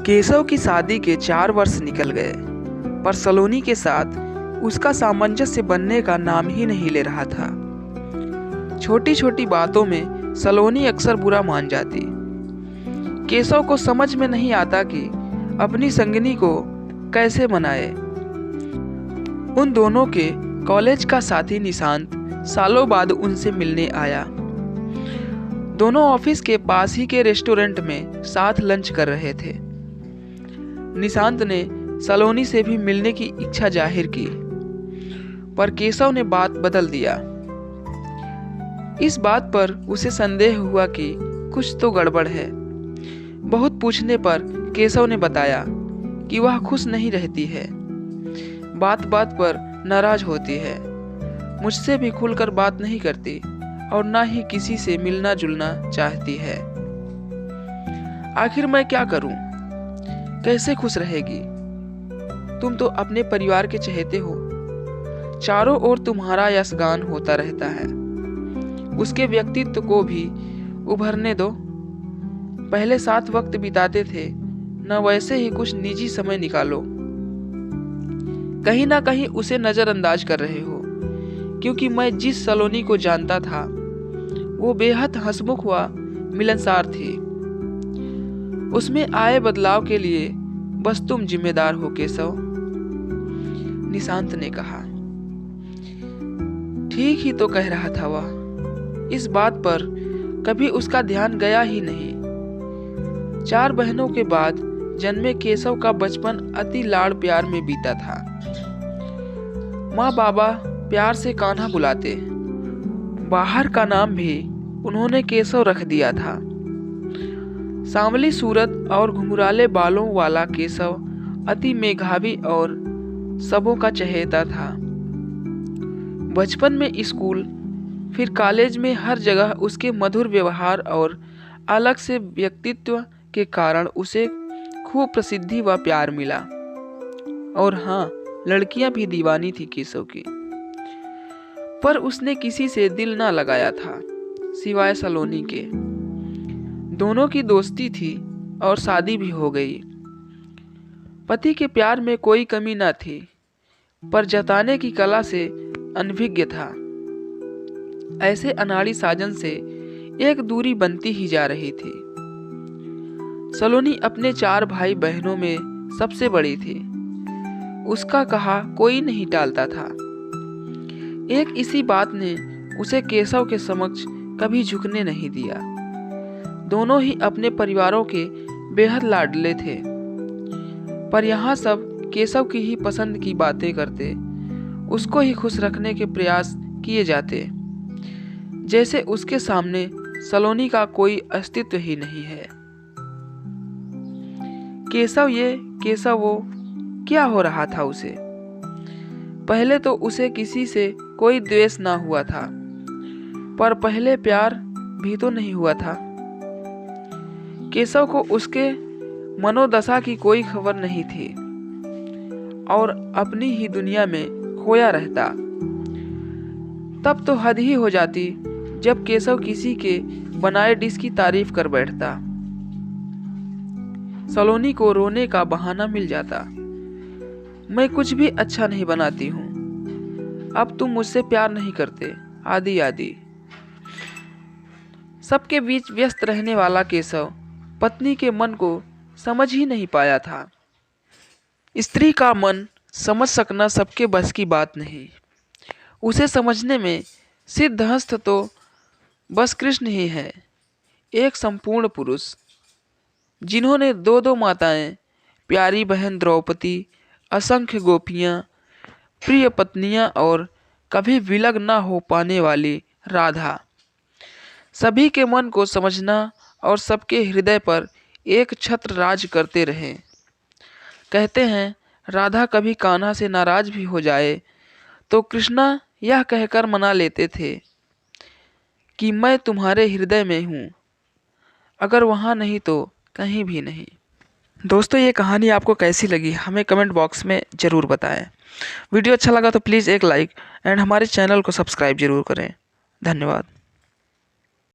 केशव की शादी के 4 वर्ष निकल गए, पर सलोनी के साथ उसका सामंजस्य बनने का नाम ही नहीं ले रहा था। छोटी छोटी बातों में सलोनी अक्सर बुरा मान जाती। केशव को समझ में नहीं आता कि अपनी संगिनी को कैसे मनाए। उन दोनों के कॉलेज का साथी निशांत सालों बाद उनसे मिलने आया। दोनों ऑफिस के पास ही के रेस्टोरेंट में साथ लंच कर रहे थे। निशांत ने सलोनी से भी मिलने की इच्छा जाहिर की, पर केशव ने बात बदल दिया। इस बात पर उसे संदेह हुआ कि कुछ तो गड़बड़ है। बहुत पूछने पर केशव ने बताया कि वह खुश नहीं रहती है, बात बात पर नाराज होती है, मुझसे भी खुलकर बात नहीं करती और ना ही किसी से मिलना जुलना चाहती है। आखिर मैं क्या करूं? कैसे खुश रहेगी? तुम तो अपने परिवार के चहेते हो, चारों ओर तुम्हारा यशगान होता रहता है। उसके व्यक्तित्व को भी उभरने दो। पहले साथ वक्त बिताते थे, न वैसे ही कुछ निजी समय निकालो। कहीं ना कहीं उसे नजरअंदाज कर रहे हो, क्योंकि मैं जिस सलोनी को जानता था वो बेहद हंसमुख व मिलनसार थी। उसमें आए बदलाव के लिए बस तुम जिम्मेदार हो केशव, निशांत ने कहा। ठीक ही तो कह रहा था वह। इस बात पर कभी उसका ध्यान गया ही नहीं। 4 बहनों के बाद जन्मे केशव का बचपन अति लाड़ प्यार में बीता था। माँ बाबा प्यार से कान्हा बुलाते। बाहर का नाम भी उन्होंने केशव रख दिया था। सांवली सूरत और घुंघराले बालों वाला केशव अति मेधावी और सबों का चहेता था। बचपन में स्कूल, फिर कॉलेज में हर जगह उसके मधुर व्यवहार और अलग से व्यक्तित्व के कारण उसे खूब प्रसिद्धि व प्यार मिला। और हाँ, लड़कियां भी दीवानी थी केशव की। पर उसने किसी से दिल ना लगाया था सिवाय सलोनी के। दोनों की दोस्ती थी और शादी भी हो गई। पति के प्यार में कोई कमी ना थी, पर जताने की कला से अनभिज्ञ था। ऐसे अनाड़ी साजन से एक दूरी बनती ही जा रही थी। सलोनी अपने 4 भाई बहनों में सबसे बड़ी थी। उसका कहा कोई नहीं टालता था। एक इसी बात ने उसे केशव के समक्ष कभी झुकने नहीं दिया। दोनों ही अपने परिवारों के बेहद लाडले थे, पर यहाँ सब केशव की ही पसंद की बातें करते, उसको ही खुश रखने के प्रयास किए जाते, जैसे उसके सामने सलोनी का कोई अस्तित्व ही नहीं है। केशव ये, केशव वो, क्या हो रहा था उसे? पहले तो उसे किसी से कोई द्वेष ना हुआ था, पर पहले प्यार भी तो नहीं हुआ था। केशव को उसके मनोदशा की कोई खबर नहीं थी और अपनी ही दुनिया में खोया रहता। तब तो हद ही हो जाती जब केशव किसी के बनाए डिश की तारीफ कर बैठता। सलोनी को रोने का बहाना मिल जाता। मैं कुछ भी अच्छा नहीं बनाती हूँ, अब तुम मुझसे प्यार नहीं करते, आदि आदि। सबके बीच व्यस्त रहने वाला केशव पत्नी के मन को समझ ही नहीं पाया था। स्त्री का मन समझ सकना सबके बस की बात नहीं। उसे समझने में सिद्धहस्त तो बस कृष्ण ही है, एक संपूर्ण पुरुष, जिन्होंने 2 माताएं, प्यारी बहन द्रौपदी, असंख्य गोपियां, प्रिय पत्नियां और कभी विलग न हो पाने वाली राधा। सभी के मन को समझना और सबके हृदय पर एक छत्र राज करते रहे। कहते हैं राधा कभी कान्हा से नाराज भी हो जाए तो कृष्णा यह कहकर मना लेते थे कि मैं तुम्हारे हृदय में हूँ, अगर वहाँ नहीं तो कहीं भी नहीं। दोस्तों, ये कहानी आपको कैसी लगी हमें कमेंट बॉक्स में ज़रूर बताएं। वीडियो अच्छा लगा तो प्लीज़ एक लाइक एंड हमारे चैनल को सब्सक्राइब जरूर करें। धन्यवाद।